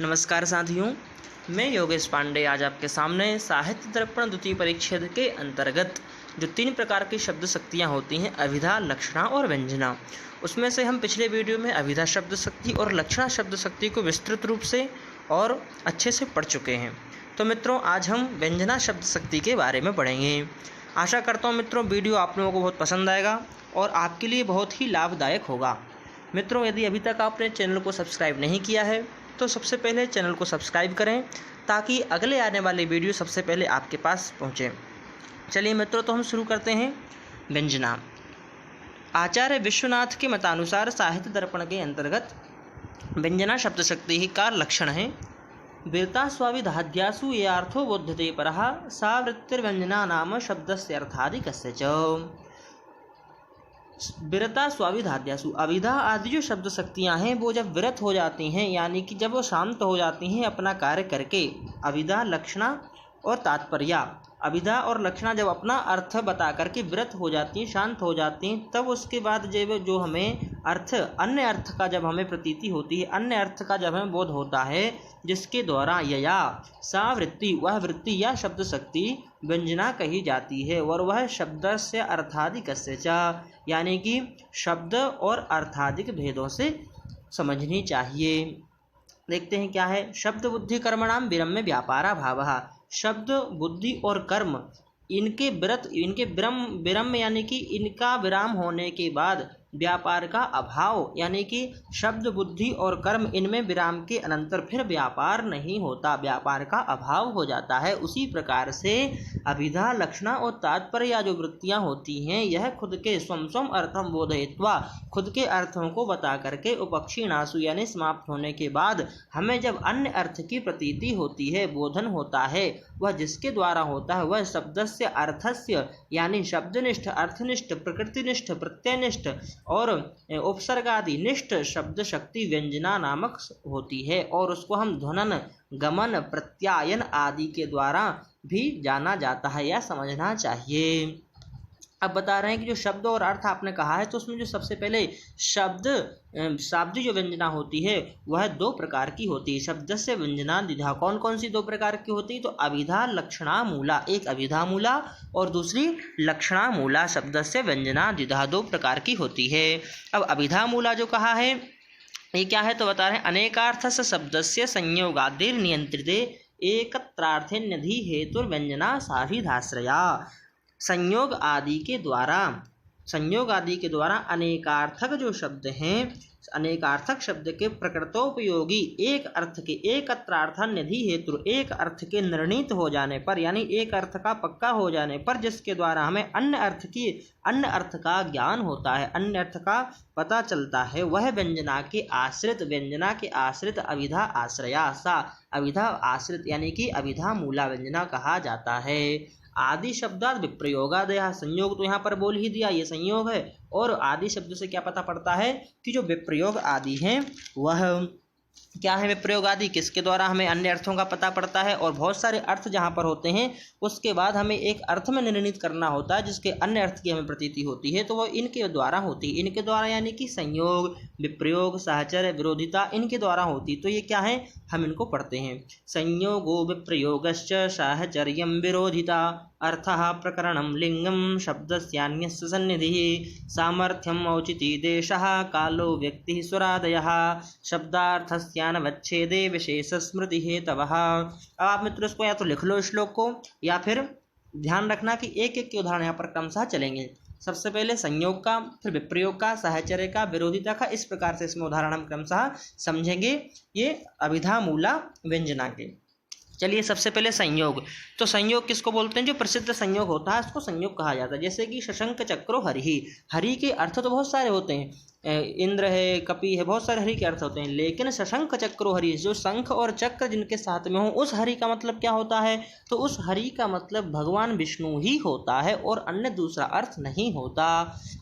नमस्कार साथियों, मैं योगेश पांडे आज आपके सामने साहित्य दर्पण द्वितीय परिच्छेद के अंतर्गत जो 3 प्रकार की शब्द शक्तियाँ होती हैं, अभिधा, लक्षणा और व्यंजना, उसमें से हम पिछले वीडियो में अभिधा शब्द शक्ति और लक्षणा शब्द शक्ति को विस्तृत रूप से और अच्छे से पढ़ चुके हैं। तो मित्रों, आज हम व्यंजना शब्द शक्ति के बारे में पढ़ेंगे। आशा करता हूँ मित्रों वीडियो आप लोगों को बहुत पसंद आएगा और आपके लिए बहुत ही लाभदायक होगा। मित्रों, यदि अभी तक आपने चैनल को सब्सक्राइब नहीं किया है तो सबसे पहले चैनल को सब्सक्राइब करें ताकि अगले आने वाले वीडियो सबसे पहले आपके पास पहुँचे। चलिए मित्रों, तो हम शुरू करते हैं। व्यंजना। आचार्य विश्वनाथ के मतानुसार साहित्य दर्पण के अंतर्गत व्यंजना शब्द शक्ति ही का लक्षण है। वीरता स्वाविधाद्यासु ये अर्थो बोध्यते परः सा वृत्तिर्व्यंजना नाम शब्दस्य अर्थादिकस्य च। विरता स्वाविधाद्यासु, अभिधा आदि जो शब्द शक्तियाँ हैं वो जब विरत हो जाती हैं, यानी कि जब वो शांत हो जाती हैं अपना कार्य करके, अभिधा, लक्षणा और तात्पर्य, अभिधा और लक्षणा जब अपना अर्थ बता करके विरत हो जाती हैं, शांत हो जाती हैं, तब उसके बाद जब जो हमें अर्थ, अन्य अर्थ का जब हमें प्रतीति होती है, अन्य अर्थ का जब हमें बोध होता है, जिसके द्वारा यया सा वृत्ति, वह वृत्ति या शब्द शक्ति व्यंजना कही जाती है। और वह शब्द से अर्थादिकस्य च, यानी कि शब्द और अर्थादिक भेदों से समझनी चाहिए। देखते हैं क्या है। शब्द बुद्धि कर्मणाम विरम्य व्यापारा भावः। शब्द, बुद्धि और कर्म इनके विरम यानी कि इनका विराम होने के बाद व्यापार का अभाव, यानी कि शब्द, बुद्धि और कर्म इनमें विराम के अनंतर फिर व्यापार नहीं होता, व्यापार का अभाव हो जाता है। उसी प्रकार से अभिधा, लक्षणा और तात्पर्य जो वृत्तियां होती हैं, यह खुद के स्वम अर्थम बोधयित्वा, खुद के अर्थों को बता करके उपक्षीणासु यानी समाप्त होने के बाद हमें जब अन्य अर्थ की प्रतीति होती है, बोधन होता है, वह जिसके द्वारा होता है वह शब्दस्य अर्थस्य यानी शब्दनिष्ठ, अर्थनिष्ठ, प्रकृतिनिष्ठ, प्रत्ययनिष्ठ और उपसर्गादि निष्ठ शब्द शक्ति व्यंजना नामक होती है। और उसको हम ध्वनन, गमन, प्रत्यायन आदि के द्वारा भी जाना जाता है या समझना चाहिए। अब बता रहे हैं कि जो शब्द और अर्थ आपने कहा है, तो उसमें जो सबसे पहले शाब्दिक जो व्यंजना होती है वह 2 प्रकार की होती है। शब्द से व्यंजना द्विधा। कौन कौन सी 2 प्रकार की होती है? तो अभिधा, लक्षणा, मूला। एक अभिधा मूला और दूसरी लक्षणा मूला। शब्द से व्यंजना द्विधा 2 प्रकार की होती है। अब अभिधा मूला जो कहा है ये क्या है, तो बता रहे हैं अनेकार्थस्य शब्दस्य संयोगादिर नियंत्रिते एकत्रार्थेन्यधि हेतुर्व्यंजना साभिधाश्रया। संयोग आदि के द्वारा अनेकार्थक जो शब्द हैं, अनेकार्थक शब्द के प्रकृतोपयोगी एक अर्थ के एकत्रार्थान्यधि हेतु, एक अर्थ के निर्णीत हो जाने पर, यानी एक अर्थ का पक्का हो जाने पर, जिसके द्वारा हमें अन्य अर्थ का ज्ञान होता है, अन्य अर्थ का पता चलता है, वह व्यंजना के आश्रित अभिधा आश्रया सा, अभिधा आश्रित यानी कि अभिधा मूला व्यंजना कहा जाता है। आदि शब्दात विप्रयोगादय, संयोग तो यहाँ पर बोल ही दिया, ये संयोग है। और आदि शब्द से क्या पता पड़ता है कि जो विप्रयोग आदि हैं वह क्या है, विप्रयोग आदि किसके द्वारा हमें अन्य अर्थों का पता पड़ता है। और बहुत सारे अर्थ जहाँ पर होते हैं उसके बाद हमें एक अर्थ में निर्णीत करना होता है जिसके अन्य अर्थ की हमें प्रतीति होती है, तो वह इनके द्वारा होती है। इनके द्वारा यानी कि संयोग, विप्रयोग, सहचर्य, विरोधिता इनके द्वारा होती। तो ये क्या है, हम इनको पढ़ते हैं। संयोगो विप्रयोगश्च साहचर्यं विरोधिता अर्थः प्रकरणं लिंगम शब्दस्यान्यस्य सन्निधिः सामर्थ्यम् औचिति देशः कालो व्यक्तिः स्वरादयः शब्दार्थस्यानवच्छेदे विशेष स्मृति हेतवः। अब आप मित्रों इसको या तो लिख लो श्लोक को, या फिर ध्यान रखना कि एक एक के उदाहरण यहाँ पर क्रमशः चलेंगे। सबसे पहले संयोग का, फिर विप्रयोग का, साहचर्य का, विरोधिता का, इस प्रकार से इसमें उदाहरण हम क्रमशः समझेंगे ये अभिधा मूला व्यंजना के। चलिए सबसे पहले संयोग। तो संयोग किसको बोलते हैं? जो प्रसिद्ध संयोग होता है उसको संयोग कहा जाता है। जैसे कि शशंक चक्रो हरि, हरि के अर्थ तो बहुत सारे होते हैं, इंद्र है, कपि है, बहुत सारे हरि के अर्थ होते हैं, लेकिन शशंक चक्रो हरि, जो शंख और चक्र जिनके साथ में हो, उस हरि का मतलब क्या होता है? तो उस हरि का मतलब भगवान विष्णु ही होता है और अन्य दूसरा अर्थ नहीं होता।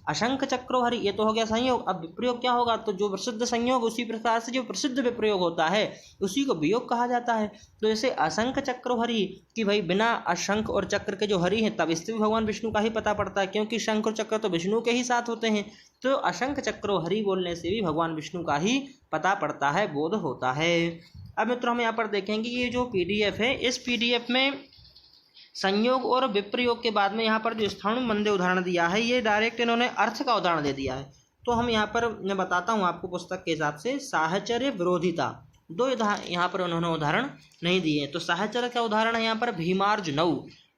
अशंख चक्रो हरि, ये तो हो गया संयोग। अब विप्रयोग क्या होगा? तो जो प्रसिद्ध संयोग, उसी प्रकार से जो प्रसिद्ध विप्रयोग होता है उसी को वियोग कहा जाता है। तो जैसे असंख चक्रो हरि, कि भाई बिना अशंख और चक्र के जो हरि हैं, तब इससे भी भगवान विष्णु का ही पता पड़ता है, क्योंकि शंख और चक्र तो विष्णु के ही साथ होते हैं। तो अशंख चक्रो हरि बोलने से भी भगवान विष्णु का ही पता पड़ता है, बोध होता है। अब मित्रों हम यहाँ पर देखेंगे ये जो PDF है, इस PDF में संयोग और विप्रयोग के बाद में यहाँ पर जो स्थाणुबंधे उदाहरण दिया है, ये डायरेक्ट इन्होंने अर्थ का उदाहरण दे दिया है। तो हम यहाँ पर मैं बताता हूँ आपको पुस्तक के हिसाब से, साहचर्य विरोधिता, दो यहाँ पर उन्होंने उदाहरण नहीं दिए। तो साहचर्य का उदाहरण है यहाँ पर भीमार्जुनौ।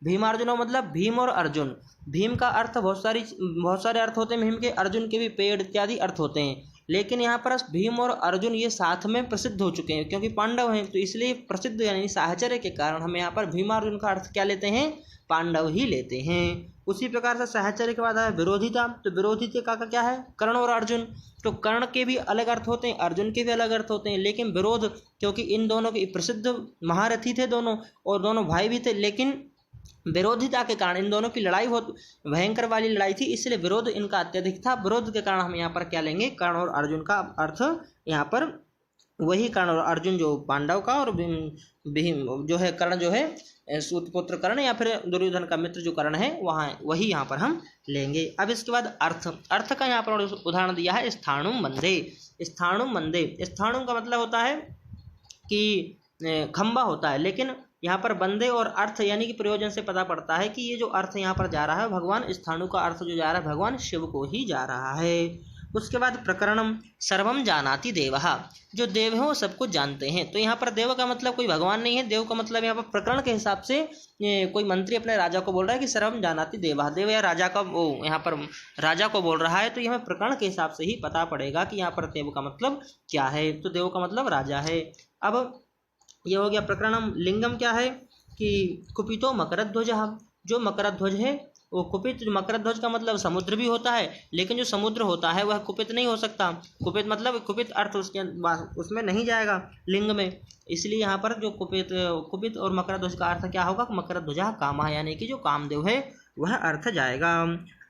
भीमार्जुनौ मतलब भीम और अर्जुन। भीम का अर्थ बहुत सारे अर्थ होते हैं भीम के, अर्जुन के भी पेड़ इत्यादि अर्थ होते हैं, लेकिन यहाँ पर भीम और अर्जुन ये साथ में प्रसिद्ध हो चुके हैं क्योंकि पांडव हैं, तो इसलिए प्रसिद्ध यानी साहचर्य के कारण हम यहाँ पर भीमार्जुन का अर्थ क्या लेते हैं, पांडव ही लेते हैं। उसी प्रकार से साहचर्य के बाद आया विरोधिता। तो विरोधिता का क्या है, कर्ण और अर्जुन। तो कर्ण के भी अलग अर्थ होते हैं, अर्जुन के भी अलग अर्थ होते हैं, लेकिन विरोध क्योंकि इन दोनों के प्रसिद्ध महारथी थे दोनों, और दोनों भाई भी थे, लेकिन विरोधिता के कारण इन दोनों की लड़ाई बहुत भयंकर वाली लड़ाई थी, इसलिए विरोध इनका अत्यधिक था। विरोध के कारण हम यहाँ पर क्या लेंगे, कर्ण और अर्जुन का अर्थ यहाँ पर वही कर्ण और अर्जुन जो पांडव का, और भीम जो है कर्ण जो है सूतपुत्र कर्ण या फिर दुर्योधन का मित्र जो कर्ण है वहाँ वही यहाँ पर हम लेंगे। अब इसके बाद अर्थ का यहाँ पर उदाहरण दिया है स्थाणुबंधे। स्थाणुबंधे, स्थाणु का मतलब होता है कि खंबा होता है, लेकिन यहाँ पर बंदे और अर्थ यानी कि प्रयोजन से पता पड़ता है कि ये जो अर्थ यहाँ पर जा रहा है भगवान स्थाणु का अर्थ जो जा रहा है भगवान शिव को ही जा रहा है। उसके बाद प्रकरणम सर्वम जानाति देवः, जो देव हैं वो सब कुछ जानते हैं। तो यहाँ पर देव का मतलब कोई भगवान नहीं है, देव का मतलब यहाँ पर प्रकरण के हिसाब से कोई मंत्री अपने राजा को बोल रहा है कि सर्वम जानाति देवः, देव या राजा का वो यहाँ पर राजा को बोल रहा है, तो ये हमें प्रकरण के हिसाब से ही पता पड़ेगा कि यहाँ पर देव का मतलब क्या है। तो देव का मतलब राजा है। अब ये हो गया प्रकरणम। लिंगम क्या है कि कुपितो मकरध्वज, जो मकरध्वज है वो कुपित। मकर ध्वज का मतलब समुद्र भी होता है, लेकिन जो समुद्र होता है वह कुपित नहीं हो सकता। कुपित मतलब कुपित अर्थ उसमें नहीं जाएगा लिंग में, इसलिए यहाँ पर जो कुपित और मकर ध्वज का अर्थ क्या होगा, मकर ध्वजा कामः, यानी कि जो कामदेव है वह अर्थ जाएगा।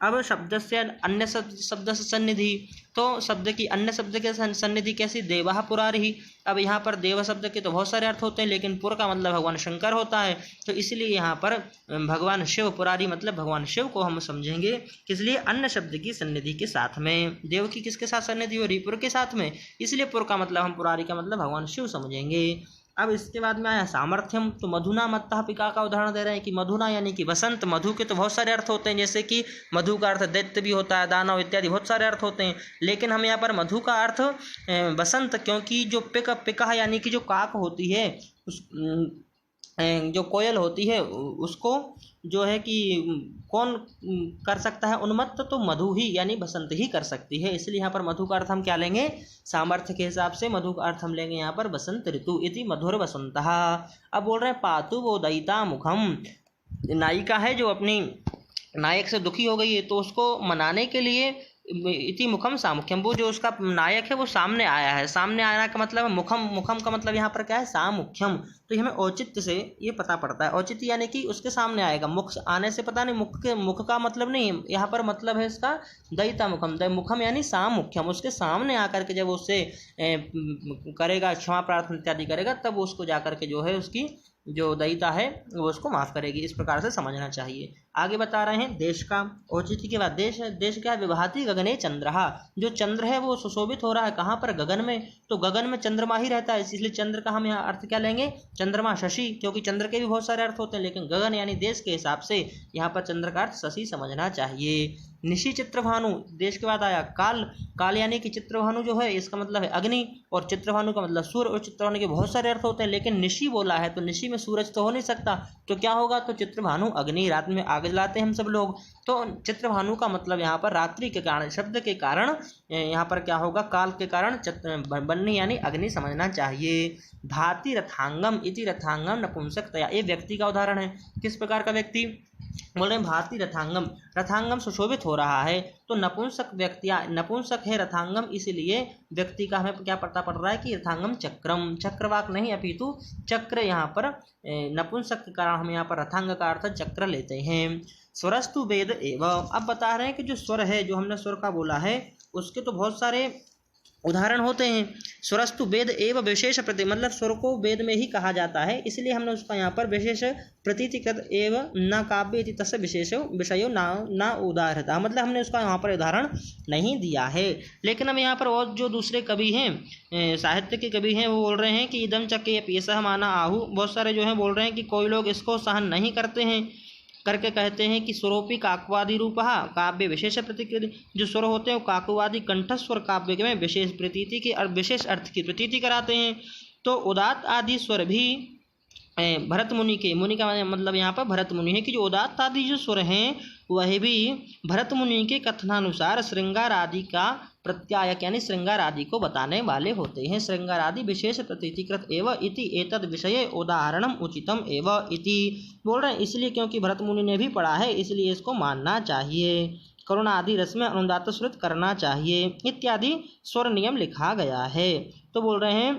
अब शब्द से अन्य शब्द से सन्निधि, तो शब्द की अन्य शब्द के सन्निधि कैसी, देवः पुरारी। अब यहाँ पर देव शब्द के तो बहुत सारे अर्थ होते हैं, लेकिन पुर का मतलब भगवान शंकर होता है, तो इसलिए यहाँ पर भगवान शिव, पुरारी मतलब भगवान शिव को हम समझेंगे, किस लिए, अन्य शब्द की सन्निधि के साथ में। देव की किसके साथ सन्निधि हो रही, पुर के साथ में, इसलिए पुर का मतलब हम पुरारी का मतलब भगवान शिव समझेंगे। अब इसके बाद में आया सामर्थ्यम। तो मधुना मत्तः पिका का उदाहरण दे रहे हैं कि मधुना यानी कि बसंत। मधु के तो बहुत सारे अर्थ होते हैं, जैसे कि मधु का अर्थ दैत्य भी होता है, दानव इत्यादि बहुत सारे अर्थ होते हैं, लेकिन हम यहाँ पर मधु का अर्थ बसंत, क्योंकि जो पिका यानी कि जो काक होती है, उस जो कोयल होती है उसको जो है कि कौन कर सकता है उन्मत्त, तो मधु ही यानी बसंत ही कर सकती है, इसलिए यहाँ पर मधु का अर्थ हम क्या लेंगे, सामर्थ्य के हिसाब से मधु का अर्थ हम लेंगे यहाँ पर बसंत ऋतु इति मधुर बसंतः। अब बोल रहे हैं पातु वो दयिता मुखम। नायिका है जो अपनी नायक से दुखी हो गई है, तो उसको मनाने के लिए इति मुखम सामुख्यम, वो जो उसका नायक है वो सामने आया है। सामने आना का मतलब मुखम, मुखम का मतलब यहाँ पर क्या है, सामुख्यम। तो ये हमें औचित्य से ये पता पड़ता है, औचित्य यानी कि उसके सामने आएगा, मुख आने से पता नहीं, मुख का मतलब नहीं है यहाँ पर, मतलब है इसका दयिता मुखम। मुखम यानी सामुख्यम, उसके सामने आकर के जब उससे करेगा, क्षमा प्रार्थना इत्यादि करेगा, तब उसको जाकर के जो है उसकी जो दयिता है वो उसको माफ़ करेगी। इस प्रकार से समझना चाहिए। आगे बता रहे हैं देश का औचित्य के बाद देश है। देश क्या है, विभाति गगने चंद्रहा, जो चंद्र है वो सुशोभित हो रहा है कहाँ पर, गगन में, तो गगन में चंद्रमा ही रहता है, इसलिए चंद्र का हम यहाँ अर्थ क्या लेंगे, चंद्रमा शशि, क्योंकि चंद्र के भी बहुत सारे अर्थ होते हैं, लेकिन गगन यानी देश के हिसाब से यहाँ पर चंद्र का अर्थ शशि समझना चाहिए। निशि चित्रभानु, देश के बाद आया काल। काल यानी कि चित्रभानु जो है इसका मतलब है अग्नि, और चित्रभानु का मतलब सूर्य, और चित्रभानु के बहुत सारे अर्थ होते हैं, लेकिन निशि बोला है तो निशि में सूरज तो हो नहीं सकता, तो क्या होगा, तो चित्रभानु अग्नि, रात में आग जलाते हैं हम सब लोग, तो चित्रभानु का मतलब यहाँ पर रात्रि के कारण, शब्द के कारण यहाँ पर क्या होगा, काल के कारण बन्नी यानी अग्नि समझना चाहिए। भाति रथांगम इति रथांगम नपुंसकतया, ये व्यक्ति का उदाहरण है। किस प्रकार का व्यक्ति, बोल रहे हैं भारती रथांगम, रथांगम सुशोभित हो रहा है, तो नपुंसक व्यक्ति, नपुंसक है रथांगम, इसलिए व्यक्ति का हमें क्या पता पड़ रहा है कि रथांगम चक्रम, चक्रवाक नहीं अपितु चक्र, यहाँ पर नपुंसक के कारण हम यहाँ पर रथांग का अर्थ चक्र लेते हैं। स्वरस्तु वेद एवं, अब बता रहे हैं कि जो स्वर है, जो हमने स्वर का बोला है, उसके तो बहुत सारे उदाहरण होते हैं। स्वरस्तु वेद एवं विशेष प्रति, मतलब स्वर को वेद में ही कहा जाता है, इसलिए हमने उसका यहाँ पर विशेष प्रतीतिकृत एवं न काव्य इति तस्य विशेषो विषयो न उदाहरता, मतलब हमने उसका यहाँ पर उदाहरण नहीं दिया है। लेकिन हम यहाँ पर और जो दूसरे कवि हैं, साहित्य के कवि हैं, वो बोल रहे हैं कि इदम चक्के पेशा माना आहू, बहुत सारे जो हैं बोल रहे हैं कि कोई लोग इसको सहन नहीं करते हैं करके कहते हैं कि स्वरोपी काकवादी रूपः काव्य विशेष प्रतीति, जो स्वर होते हैं वो काकवादी कंठस्वर काव्य में विशेष प्रतीति की और विशेष अर्थ की प्रतीति कराते हैं। तो उदात्त आदि स्वर भी भरत मुनि के, मुनि का मतलब यहाँ पर भरत मुनि है कि जो उदात्त आदि जो स्वर हैं वह भी भरत मुनि के कथनानुसार श्रृंगार आदि का प्रत्यायक यानी श्रृंगार आदि को बताने वाले होते हैं। श्रृंगार आदि विशेष प्रतीतिकृत एव इति एतद विषये उदाहरणम उचितम एव इति बोल रहे हैं, इसलिए क्योंकि भरत मुनि ने भी पढ़ा है इसलिए इसको मानना चाहिए। करुणा आदि रस में अनुदात श्रुत करना चाहिए इत्यादि स्वर नियम लिखा गया है। तो बोल रहे हैं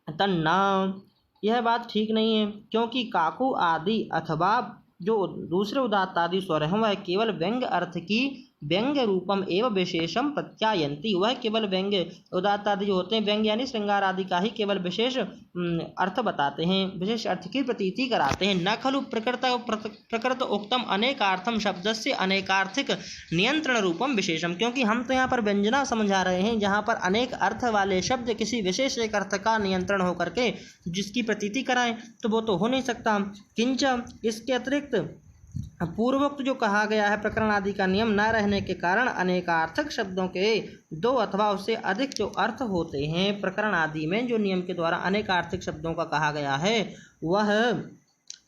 तन्ना, यह बात ठीक नहीं है, क्योंकि काकु आदि अथवा जो दूसरे उदात्त आदि स्वर हैं वह केवल व्यंग अर्थ की व्यंग्य रूपम एवं विशेषम प्रत्यायंती, वह केवल व्यंग्य उदात्त आदि जो होते हैं व्यंग्य यानी श्रृंगार आदि का ही केवल विशेष अर्थ बताते हैं, विशेष अर्थ की प्रतीति कराते हैं। न खलु प्रकृत उक्तम अनेकार्थम शब्द से अनेकार्थिक नियंत्रण रूपम विशेषम, क्योंकि हम तो यहाँ पर व्यंजना समझा रहे हैं जहाँ पर अनेक अर्थ वाले शब्द किसी विशेष एक अर्थ का नियंत्रण होकर के जिसकी प्रतीति कराएं तो वो तो हो नहीं सकता। किंच इसके अतिरिक्त पूर्वोक्त जो कहा गया है प्रकरण आदि का नियम न रहने के कारण अनेकार्थक शब्दों के दो अथवा उससे अधिक जो अर्थ होते हैं, प्रकरण आदि में जो नियम के द्वारा अनेकार्थिक शब्दों का कहा गया है वह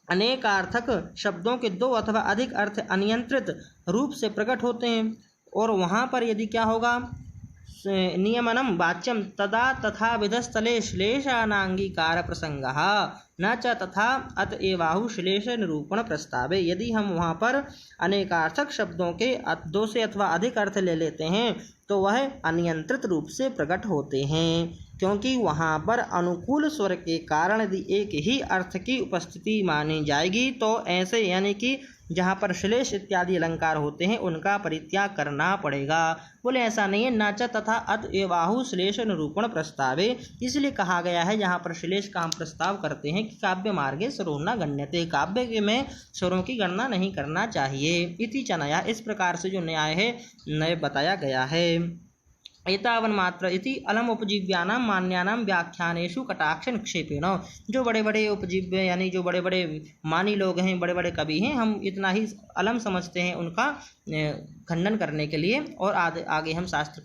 अनेकार्थक शब्दों के दो अथवा अधिक अर्थ अनियंत्रित रूप से प्रकट होते हैं। और वहाँ पर यदि क्या होगा नियमनम वाच्यम तदा तथा विधस्थले श्लेषानांगीकार प्रसंगः न च तथा अतएवाहु श्लेष निरूपण प्रस्तावे, यदि हम वहाँ पर अनेकार्थक शब्दों के दो से अथवा अधिक अर्थ ले लेते हैं तो वह अनियंत्रित रूप से प्रकट होते हैं, क्योंकि वहाँ पर अनुकूल स्वर के कारण यदि एक ही अर्थ की उपस्थिति मानी जाएगी तो ऐसे यानी कि जहाँ पर श्लेष इत्यादि अलंकार होते हैं उनका परित्याग करना पड़ेगा। बोले ऐसा नहीं है, नाच तथा अतएवाहु श्लेष निरूपण प्रस्तावे, इसलिए कहा गया है जहाँ पर श्लेष का हम प्रस्ताव करते हैं कि काव्य मार्गे स्वरो न गण्यते, काव्य में स्वरों की गणना नहीं करना चाहिए। इति च नया, इस प्रकार से जो न्याय है नए बताया गया है। एतावन मात्र इति अलम उपजीव्यानां मान्यानां व्याख्यानेषु कटाक्ष निक्षेपेण, जो बड़े बड़े उपजीव्य यानी जो बड़े बड़े मानी लोग हैं, बड़े बड़े कवि हैं, हम इतना ही अलम समझते हैं उनका खंडन करने के लिए, और आगे हम शास्त्र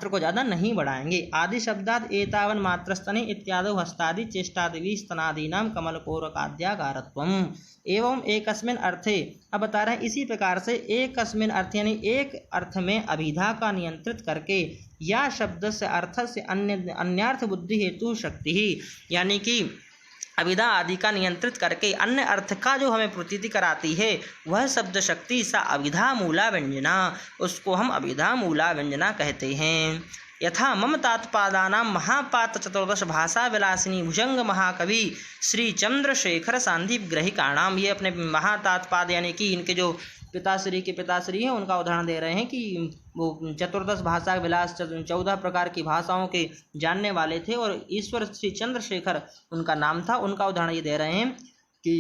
को ज़्यादा नहीं बढ़ाएंगे। आदि शब्दाद एतावन मात्रस्तने इत्यादि हस्तादि चेष्टादि स्तनादीनां कमलकोरकाद्यागारत्वम् एवं एकस्मिन् अर्थे, अब बता रहे हैं इसी प्रकार से एकस्मिन् अर्थ यानी एक अर्थ में अभिधा का नियंत्रित करके या शब्द से अर्थ से अन्यार्थ बुद्धि हेतु शक्ति ही, यानी कि अभिधा आदि का नियंत्रित करके अन्य अर्थ का जो हमें प्रतीति कराती है वह शब्द शक्ति सा अभिधा मूला व्यंजना, उसको हम अभिधा मूला व्यंजना कहते हैं। यथा मम तात्पादानां महापात चतुर्दश भाषा विलासिनी भुजंग महाकवि श्री चंद्रशेखर सांदीप ग्रहिकाणाम, ये अपने महातात्पाद यानी कि इनके जो पिताश्री के पिताश्री हैं उनका उदाहरण दे रहे हैं कि वो चतुर्दश भाषा विलास 14 प्रकार की भाषाओं के जानने वाले थे और ईश्वर श्री चंद्रशेखर उनका नाम था। उनका उदाहरण ये दे रहे हैं कि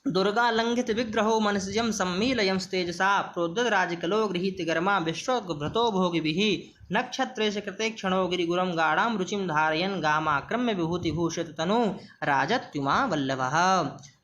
दुर्गा लंघित विग्रहो मनसजम सम्मीलयं तेजसा प्रोद्यत राजकलो गृहीत गर्मा विश्वभ्रतो भोगिभिः नक्षत्रेश कृते क्षणो गिरिगुरम गाढ़ां रुचिम धारयन गामाक्रम्य विभूति भूषित तनु राजत्युमा वल्लभः।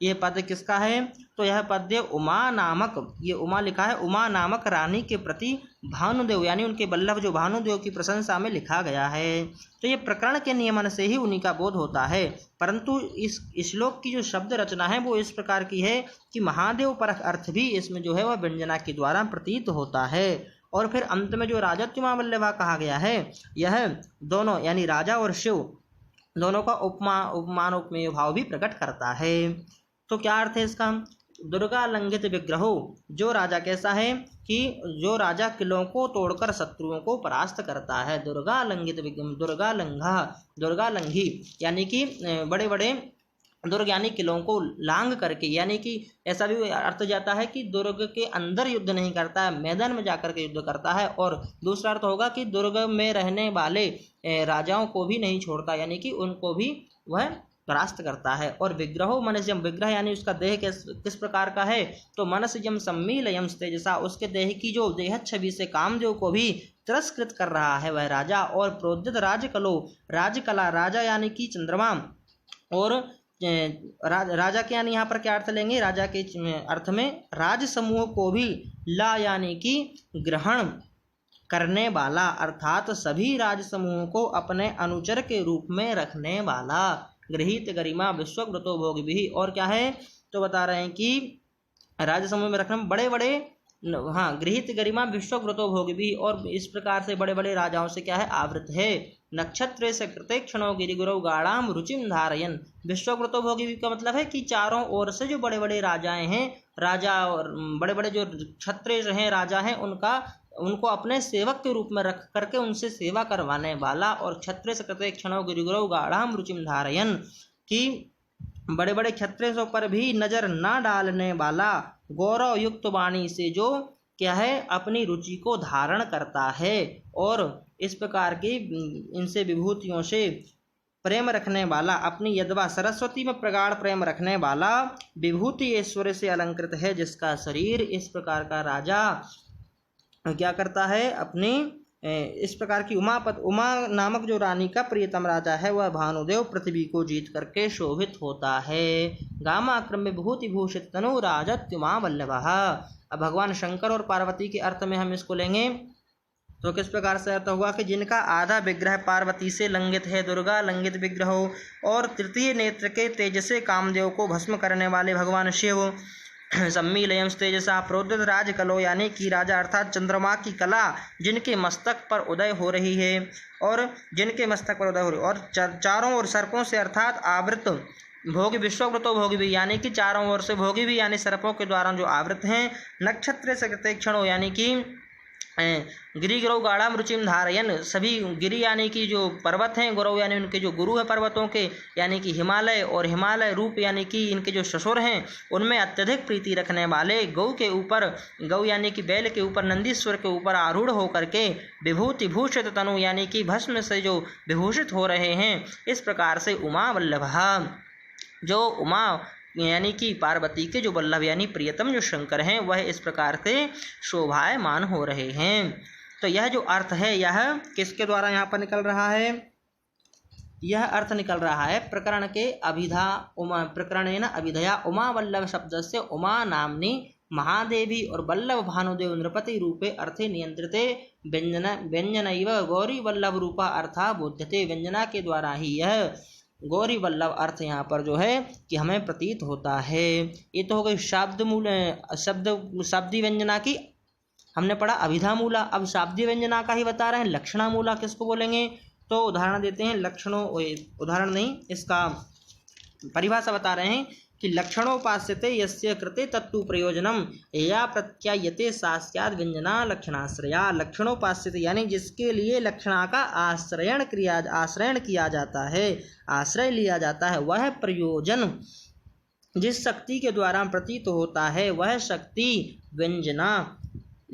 यह पद किसका है? तो यह पद्य उमा नामक, ये उमा लिखा है, उमा नामक रानी के प्रति भानुदेव यानी उनके वल्लभ जो भानुदेव की प्रशंसा में लिखा गया है। तो ये प्रकरण के नियमन से ही उन्हीं का बोध होता है, परंतु इस श्लोक की जो शब्द रचना है वो इस प्रकार की है कि महादेव परक अर्थ भी इसमें जो है वह व्यंजना के द्वारा प्रतीत होता है। और फिर अंत में जो राजत्युमा वल्लभा कहा गया है यह दोनों यानी राजा और शिव दोनों का उपमान उपमेय भाव भी प्रकट करता है। तो क्या अर्थ है इसका? दुर्गा लंघित विग्रहो, जो राजा कैसा है कि जो राजा किलों को तोड़कर शत्रुओं को परास्त करता है। दुर्गा लंघित दुर्गा लंघी यानी कि बड़े बड़े दुर्ग यानी किलों को लांग करके, यानी कि ऐसा भी अर्थ जाता है कि दुर्ग के अंदर युद्ध नहीं करता है, मैदान में जाकर के युद्ध करता है। और दूसरा अर्थ होगा कि दुर्ग में रहने वाले राजाओं को भी नहीं छोड़ता, यानी कि उनको भी वह परास्त करता है। और विग्रहो मनस्यम, विग्रह यानी उसका देह किस प्रकार का है, तो मनस्यम सम्मीलयम तेजसा, उसके देह की जो देह छवि से कामदेव को भी तिरस्कृत कर रहा है वह राजा। और प्रोद्यत राजकलो, राजकला राजा यानी कि चंद्रमा, और राजा के यानी यहाँ पर क्या अर्थ लेंगे, राजा के अर्थ में राज समूह को भी ला यानी कि ग्रहण करने वाला, अर्थात सभी राज समूह को अपने अनुचर के रूप में रखने वाला। गृहीत गरिमा विश्वव्रतो भोग भी, और क्या है तो बता रहे हैं कि राज समूह में रखने में बड़े बड़े, हाँ, गृहीत गरिमा विश्वव्रतो भोग भी, और इस प्रकार से बड़े बड़े राजाओं से क्या है आवृत है। नक्षत्र से कृते क्षणों गिरिगुरौ गाढ़ाम रुचिम धारयन, विश्वव्रतो भोगी का मतलब है कि चारों ओर से जो बड़े बड़े राजाएं हैं, राजा और बड़े बड़े जो क्षत्रिय हैं, राजा हैं, उनको अपने सेवक के रूप में रख करके उनसे सेवा करवाने वाला। और क्षत्रिय से कृते क्षणों गिरिगुरौ गाढ़ाम रुचिम धारयन, कि बड़े बड़े क्षत्रियों पर भी नजर ना डालने वाला, गौरव युक्त वाणी से जो क्या है अपनी रुचि को धारण करता है, और इस प्रकार की इनसे विभूतियों से प्रेम रखने वाला, अपनी यदवा सरस्वती में प्रगाढ़ प्रेम रखने वाला, विभूति ऐश्वर्य से अलंकृत है जिसका शरीर। इस प्रकार का राजा क्या करता है, अपनी इस प्रकार की उमा नामक जो रानी का प्रियतम राजा है वह भानुदेव पृथ्वी को जीत करके शोभित होता है। गामाक्रम में विभूति भूषित तनु राजत्युमा वल्लभः। अब भगवान शंकर और पार्वती के अर्थ में हम इसको लेंगे तो किस प्रकार से अर्थ होगा कि जिनका आधा विग्रह पार्वती से लंघित है, दुर्गा लंघित विग्रह हो, और तृतीय नेत्र के तेज से कामदेव को भस्म करने वाले भगवान शिव। सम्मीलयम तेजसा प्रोद्यत राजकलो, यानी कि राजा अर्थात चंद्रमा की कला जिनके मस्तक पर उदय हो रही है, और जिनके मस्तक पर उदय हो रही है, और चारों ओर सर्पों से अर्थात आवृत भोगी विश्वव्रतो भोगी भी, यानी कि चारों ओर से भोगी भी यानी सर्पों के द्वारा जो आवृत हैं। नक्षत्र से कृते क्षणों, यानी कि गिरी गुरु गाढ़ाम रुचिम धारयन, सभी गिरी यानी कि जो पर्वत हैं, गुरु यानी उनके जो गुरु है पर्वतों के, यानी कि हिमालय, और हिमालय रूप यानी कि इनके जो ससुर हैं उनमें अत्यधिक प्रीति रखने वाले, गौ के ऊपर, गौ यानी कि बैल के ऊपर, नंदीश्वर के ऊपर आरूढ़ होकर के विभूति भूषित तनु यानी कि भस्म से जो विभूषित हो रहे हैं। इस प्रकार से उमा वल्लभः, जो उमा यानी कि पार्वती के जो वल्लभ यानी प्रियतम जो शंकर हैं वह इस प्रकार से शोभायमान हो रहे हैं। तो यह जो अर्थ है यह किसके द्वारा यहाँ पर निकल रहा है, यह अर्थ निकल रहा है प्रकरण के अभिधा उमा, प्रकरणेन अभिधया उमा वल्लभ शब्द से उमा नामनी महादेवी और वल्लभ भानुदेव नृपति रूपे अर्थे नियंत्रिते व्यंजनैव गौरी वल्लभ रूपा अर्था बोध्यते। व्यंजना के द्वारा ही यह गौरी वल्लभ अर्थ यहाँ पर जो है कि हमें प्रतीत होता है। ये तो हो गई शाब्दी व्यंजना की हमने पढ़ा अभिधा मूला। अब शाब्दी व्यंजना का ही बता रहे हैं लक्षणा मूला किसको बोलेंगे, तो उदाहरण देते हैं। लक्षणों, उदाहरण नहीं, इसका परिभाषा बता रहे हैं कि लक्षणोपास्यते यस्य कृते तत्तु प्रयोजनम या प्रत्यायते सा स्याद् व्यंजना लक्षणाश्रया। लक्षणोपास्यते यानी जिसके लिए लक्षणा का आश्रयण किया जाता है, आश्रय लिया जाता है, वह प्रयोजन जिस शक्ति के द्वारा प्रतीत होता है वह शक्ति व्यंजना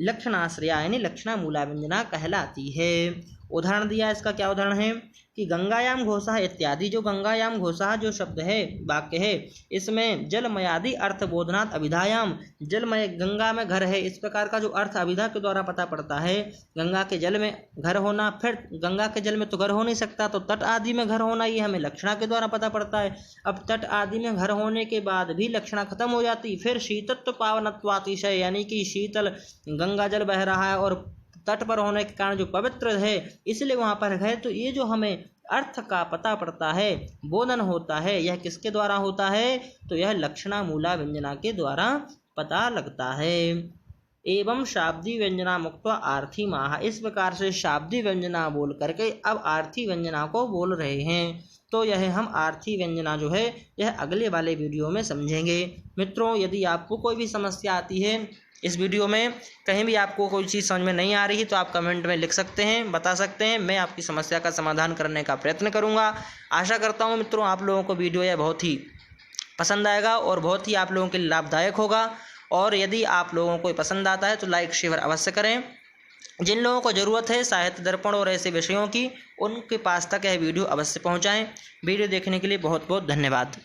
लक्षणाश्रया यानी लक्षणा मूला व्यंजना कहलाती है। उदाहरण दिया, इसका क्या उदाहरण है कि गंगायाम घोषा इत्यादि। जो गंगायाम घोषा जो शब्द है, वाक्य है, इसमें जलमयादि अर्थ बोधनात् अभिधायाम, जलमय गंगा में घर है, इस प्रकार का जो अर्थ अभिधा के द्वारा पता पड़ता है। गंगा के जल में घर होना, फिर गंगा के जल में तो घर हो नहीं सकता, तो तट आदि में घर होना, ये हमें लक्षणा के द्वारा पता पड़ता है। अब तट आदि में घर होने के बाद भी लक्षणा खत्म हो जाती, फिर शीतत्व पावनत्वातिशय यानी कि शीतल गंगा जल बह रहा है और तट पर होने के कारण जो पवित्र है इसलिए वहाँ पर है। तो ये जो हमें अर्थ का पता पड़ता है, बोधन होता है, यह किसके द्वारा होता है, तो यह लक्षणा मूला व्यंजना के द्वारा पता लगता है। एवं शाब्दी व्यंजना मुक्त आर्थी माह, इस प्रकार से शाब्दी व्यंजना बोल करके अब आर्थी व्यंजना को बोल रहे हैं। तो यह हम आर्थी व्यंजना जो है यह अगले वाले वीडियो में समझेंगे। मित्रों, यदि आपको कोई भी समस्या आती है इस वीडियो में, कहीं भी आपको कोई चीज़ समझ में नहीं आ रही तो आप कमेंट में लिख सकते हैं, बता सकते हैं, मैं आपकी समस्या का समाधान करने का प्रयत्न करूंगा। आशा करता हूं मित्रों आप लोगों को वीडियो यह बहुत ही पसंद आएगा और बहुत ही आप लोगों के लिए लाभदायक होगा। और यदि आप लोगों को पसंद आता है तो लाइक शेयर अवश्य करें। जिन लोगों को ज़रूरत है साहित्य दर्पण और ऐसे विषयों की, उनके पास तक यह वीडियो अवश्य पहुंचाएं। वीडियो देखने के लिए बहुत बहुत धन्यवाद।